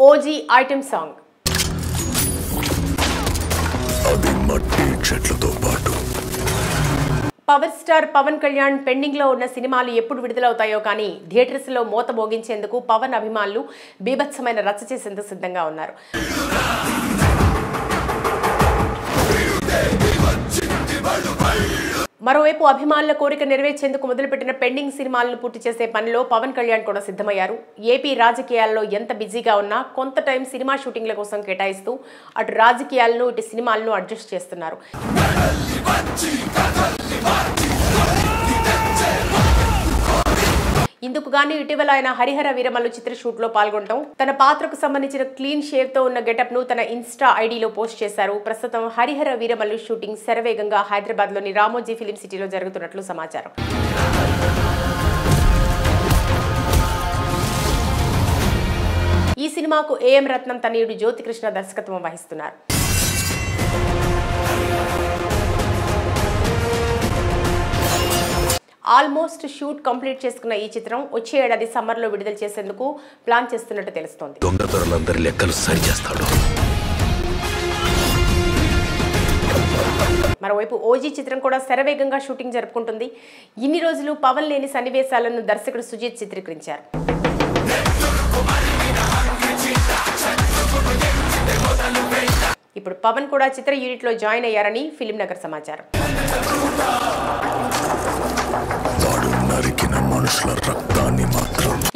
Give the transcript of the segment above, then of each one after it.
OG item song అది మట్టి చెట్లతో పాటు power star Pawan Kalyan pending లో ఉన్న సినిమాలు ఎప్పుడు విడుదలవుతాయో కానీ థియేటర్స్ లో మోత మోగించేందుకు పవన్ అభిమానులు బీభత్సమైన రచ్చ చేసేందుకు సిద్ధంగా ఉన్నారు. మరోవైపు అభిమానుల కోరిక నెరవేర్చేందుకు మొదలుపెట్టిన పెండింగ్ సినిమాలను పూర్తి చేసే పనిలో పవన్ కళ్యాణ్ కూడా సిద్ధమయ్యారు. ఏపీ రాజకీయాల్లో ఎంత బిజీగా ఉన్నా కొంత టైం సినిమా షూటింగ్ల కోసం కేటాయిస్తూ అటు రాజకీయాలను ఇటు సినిమాలను అడ్జస్ట్ చేస్తున్నారు. ఇందుకు గానీ ఇటీవల ఆయన హరిహర వీరమల్లు చిత్ర షూట్ లో పాల్గొనడం, తన పాత్రకు సంబంధించిన క్లీన్ షేవ్ తో ఉన్న గెటప్ ను తన ఇన్స్టా ఐడిలో పోస్ట్ చేశారు. ప్రస్తుతం హరిహర వీరమల్లు షూటింగ్ శరవేగంగా హైదరాబాద్ లోని రామోజీ ఫిలిం సిటీలో జరుగుతున్నట్లు సమాచారం. ఈ సినిమాకు ఏఎం రత్నం తనయుడు జ్యోతికృష్ణ దర్శకత్వం వహిస్తున్నారు. ఆల్మోస్ట్ షూట్ కంప్లీట్ చేసుకున్న ఈ చిత్రం వచ్చే ఏడాది సమ్మర్ లో విడుదల చేసేందుకు ప్లాన్ చేస్తున్నట్టు తెలుస్తోంది. దొంగతనాలందరి లెక్కలు సరి చేస్తాడు. మరోవైపు ఓజీ చిత్రం కూడా శరవేగంగా షూటింగ్ జరుపుకుంటుంది. ఇన్ని రోజులు పవన్ లేని సన్నివేశాలను దర్శకుడు సుజిత్ చిత్రీకరించారు. ఇప్పుడు పవన్ కూడా చిత్ర యూనిట్ లో జాయిన్ అయ్యారని ఫిలిం నగర్ సమాచారం.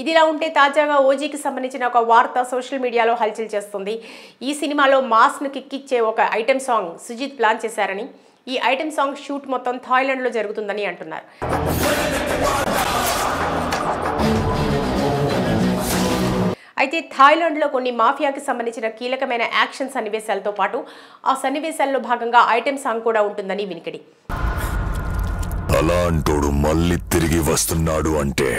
ఇదిలా ఉంటే తాజాగా ఓజీకి సంబంధించిన ఒక వార్త సోషల్ మీడియాలో హల్చల్ చేస్తుంది. ఈ సినిమాలో మాస్ ను కిక్కిచ్చే ఒక ఐటెం సాంగ్ సుజిత్ ప్లాన్ చేశారని, ఈ ఐటెం సాంగ్ షూట్ మొత్తం థాయిలాండ్ లో జరుగుతుందని అంటున్నారు. అయితే థాయిలాండ్ లో కొన్ని మాఫియాకి సంబంధించిన కీలకమైన యాక్షన్ సన్నివేశాలతో పాటు ఆ సన్నివేశాల్లో భాగంగా ఐటెం సాంగ్ కూడా ఉంటుందని వినికిడి. అలాంటోడు మళ్ళీ తిరిగి వస్తున్నాడు అంటే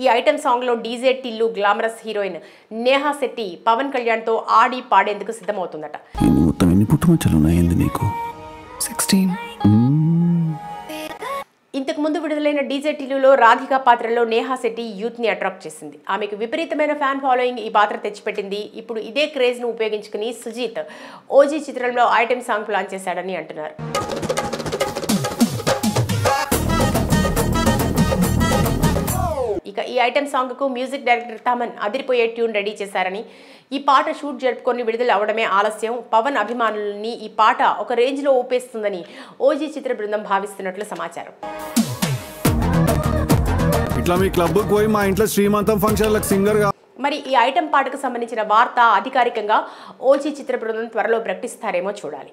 ఈ ఐటెం సాంగ్ లో DJ Tillu glamorous heroine Neha Shetty Pawan Kalyan తో ఆడి పాడేందుకు సిద్ధమవుతుందట. ఇంతకు ముందు విడుదలైన డీజే టిల్లులో రాధికా పాత్రలో నేహా శెట్టి యూత్ ని అట్రాక్ట్ చేసింది. ఆమెకు విపరీతమైన ఫ్యాన్ ఫాలోయింగ్ ఈ పాత్ర తెచ్చిపెట్టింది. ఇప్పుడు ఇదే క్రేజ్ ను ఉపయోగించుకుని సుజిత్ ఓజీ చిత్రంలో ఐటెం సాంగ్ ప్లాన్ చేశాడని అంటున్నారు. ఇక ఈ ఐటెం సాంగ్ కు మ్యూజిక్ డైరెక్టర్ తమన్ అదిరిపోయే ట్యూన్ రెడీ చేశారని, ఈ పాట షూట్ జరుపుకొని విడుదల అవడమే ఆలస్యం, పవన్ అభిమానులని ఈ పాట ఒక రేంజ్ లో ఊపేస్తుందని ఓజీ చిత్ర బృందం భావిస్తున్నట్లు సమాచారం. ఇట్లా మీ క్లబ్ కు పోయి మా ఇంట్లో శ్రీమంతం ఫంక్షన్లకు సింగర్ గా మరి ఈ ఐటెం పాటకు సంబంధించిన వార్త అధికారికంగా ఓజీ చిత్ర బృందం త్వరలో ప్రకటిస్తారేమో చూడాలి.